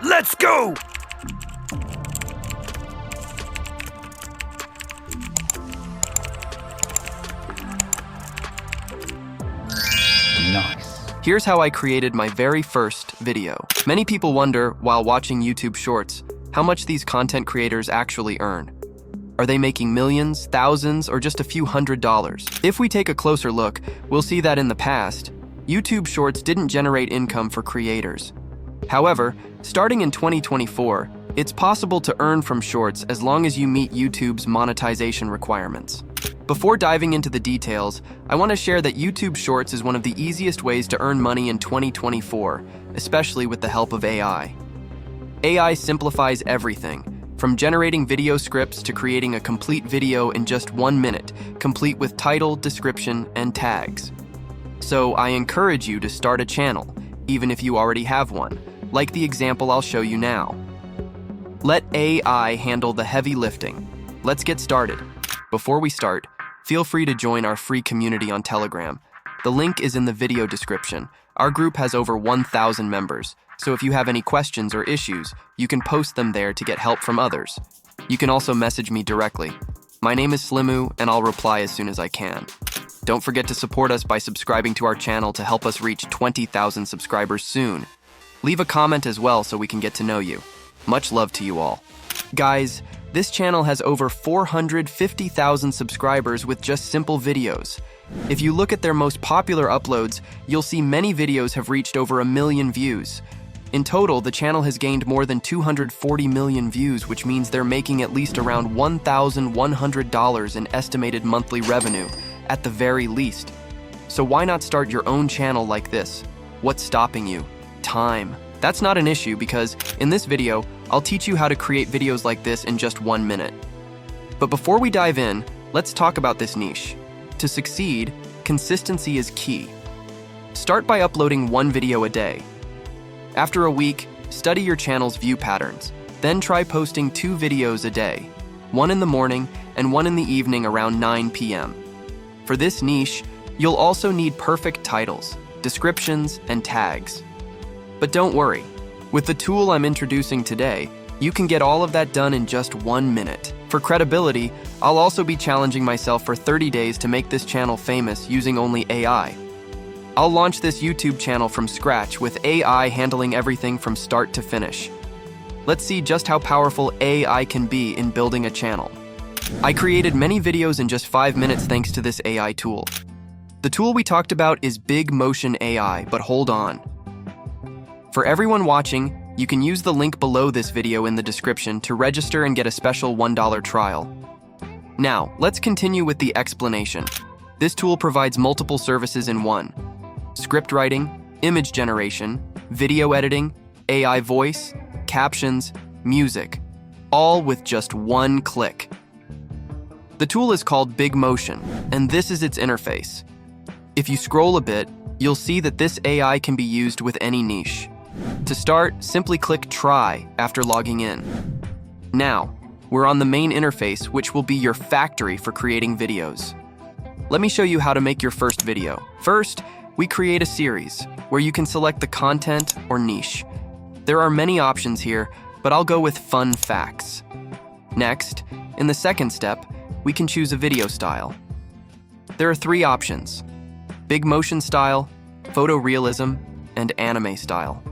Let's go! Nice. Here's how I created my very first video. Many people wonder, while watching YouTube Shorts, how much these content creators actually earn. Are they making millions, thousands, or just a few $100s? If we take a closer look, we'll see that in the past, YouTube Shorts didn't generate income for creators. However, starting in 2024, it's possible to earn from Shorts as long as you meet YouTube's monetization requirements. Before diving into the details, I want to share that YouTube Shorts is one of the easiest ways to earn money in 2024, especially with the help of AI. AI simplifies everything, from generating video scripts to creating a complete video in just 1 minute, complete with title, description, and tags. So I encourage you to start a channel, even if you already have one, like the example I'll show you now. Let AI handle the heavy lifting. Let's get started. Before we start, feel free to join our free community on Telegram. The link is in the video description. Our group has over 1,000 members, so if you have any questions or issues, you can post them there to get help from others. You can also message me directly. My name is Slimu, and I'll reply as soon as I can. Don't forget to support us by subscribing to our channel to help us reach 20,000 subscribers soon. Leave a comment as well so we can get to know you. Much love to you all. Guys, this channel has over 450,000 subscribers with just simple videos. If you look at their most popular uploads, you'll see many videos have reached over 1 million views. In total, the channel has gained more than 240 million views, which means they're making at least around $1,100 in estimated monthly revenue, at the very least. So why not start your own channel like this? What's stopping you? Time. That's not an issue because in this video, I'll teach you how to create videos like this in just 1 minute. But before we dive in, let's talk about this niche. To succeed, consistency is key. Start by uploading 1 video a day. After a week, study your channel's view patterns. Then try posting 2 videos a day, 1 in the morning and 1 in the evening around 9 p.m. For this niche, you'll also need perfect titles, descriptions, and tags. But don't worry, with the tool I'm introducing today, you can get all of that done in just 1 minute. For credibility, I'll also be challenging myself for 30 days to make this channel famous using only AI. I'll launch this YouTube channel from scratch with AI handling everything from start to finish. Let's see just how powerful AI can be in building a channel. I created many videos in just 5 minutes thanks to this AI tool. The tool we talked about is Bigmontion Ai, but hold on. For everyone watching, you can use the link below this video in the description to register and get a special $1 trial. Now, let's continue with the explanation. This tool provides multiple services in one: script writing, image generation, video editing, AI voice, captions, music, all with just 1 click. The tool is called Bigmotion, and this is its interface. If you scroll a bit, you'll see that this AI can be used with any niche. To start, simply click Try after logging in. Now, we're on the main interface, which will be your factory for creating videos. Let me show you how to make your first video. First, we create a series, where you can select the content or niche. There are many options here, but I'll go with fun facts. Next, in the second step, we can choose a video style. There are 3 options: Bigmotion style, photorealism, and anime style.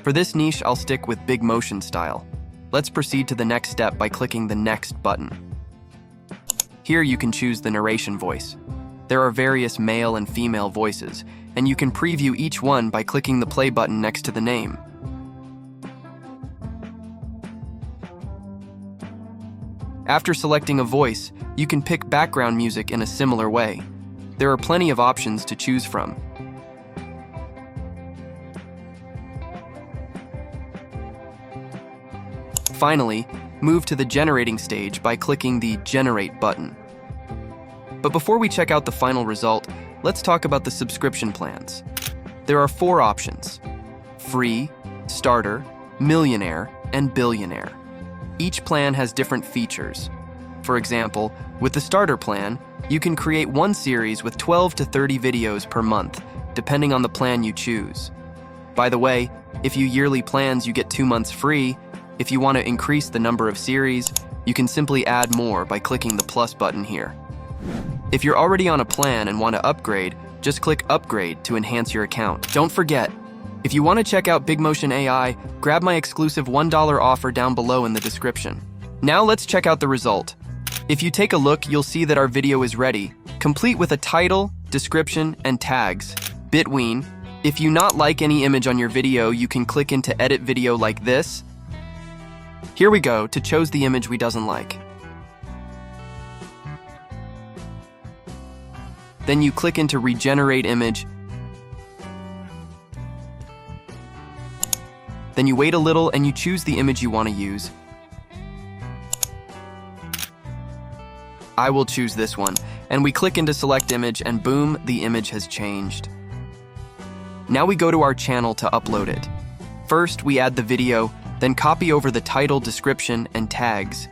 For this niche, I'll stick with Bigmotion style. Let's proceed to the next step by clicking the Next button. Here you can choose the narration voice. There are various male and female voices, and you can preview each one by clicking the play button next to the name. After selecting a voice, you can pick background music in a similar way. There are plenty of options to choose from. Finally, move to the generating stage by clicking the Generate button. But before we check out the final result, let's talk about the subscription plans. There are 4 options: Free, Starter, Millionaire, and Billionaire. Each plan has different features. For example, with the Starter plan, you can create 1 series with 12 to 30 videos per month, depending on the plan you choose. By the way, if you yearly plans, you get 2 months free. If you want to increase the number of series, you can simply add more by clicking the plus button here. If you're already on a plan and want to upgrade, just click Upgrade to enhance your account. Don't forget, if you want to check out Bigmotion AI, grab my exclusive $1 offer down below in the description. Now let's check out the result. If you take a look, you'll see that our video is ready, complete with a title, description, and tags. Bitween, if you not like any image on your video, you can click into Edit Video like this. Here we go to choose the image we doesn't like. Then you click into Regenerate Image. Then you wait a little and you choose the image you want to use. I will choose this one, and we click into Select Image, and boom, the image has changed. Now we go to our channel to upload it. First, we add the video, then copy over the title, description, and tags.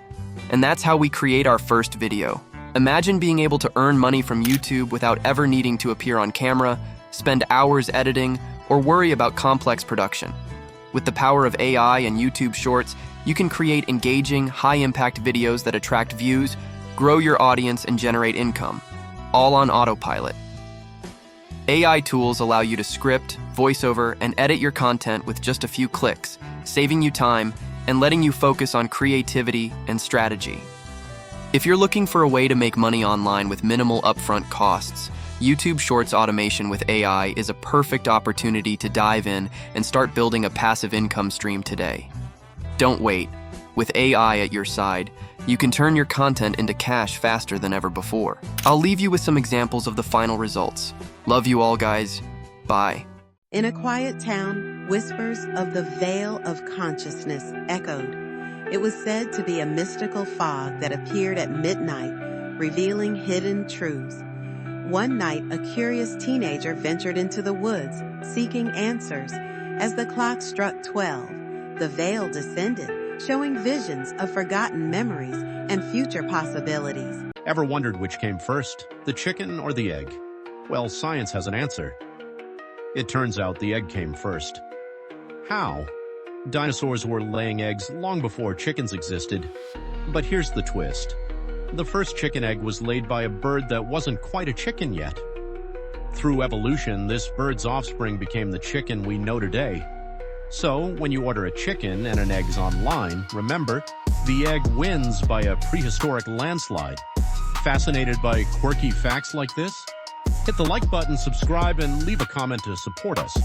And that's how we create our first video. Imagine being able to earn money from YouTube without ever needing to appear on camera, spend hours editing, or worry about complex production. With the power of AI and YouTube Shorts, you can create engaging, high-impact videos that attract views, grow your audience, and generate income, all on autopilot. AI tools allow you to script, voiceover, and edit your content with just a few clicks, saving you time and letting you focus on creativity and strategy. If you're looking for a way to make money online with minimal upfront costs, YouTube Shorts automation with AI is a perfect opportunity to dive in and start building a passive income stream today. Don't wait. With AI at your side, you can turn your content into cash faster than ever before. I'll leave you with some examples of the final results. Love you all, guys. Bye. In a quiet town, whispers of the veil of consciousness echoed. It was said to be a mystical fog that appeared at midnight, revealing hidden truths. One night, a curious teenager ventured into the woods, seeking answers. As the clock struck 12, the veil descended, showing visions of forgotten memories and future possibilities. Ever wondered which came first, the chicken or the egg? Well, science has an answer. It turns out the egg came first. How? Dinosaurs were laying eggs long before chickens existed. But here's the twist. The first chicken egg was laid by a bird that wasn't quite a chicken yet. Through evolution, this bird's offspring became the chicken we know today. So, when you order a chicken and an egg's online, remember, the egg wins by a prehistoric landslide. Fascinated by quirky facts like this? Hit the like button, subscribe, and leave a comment to support us.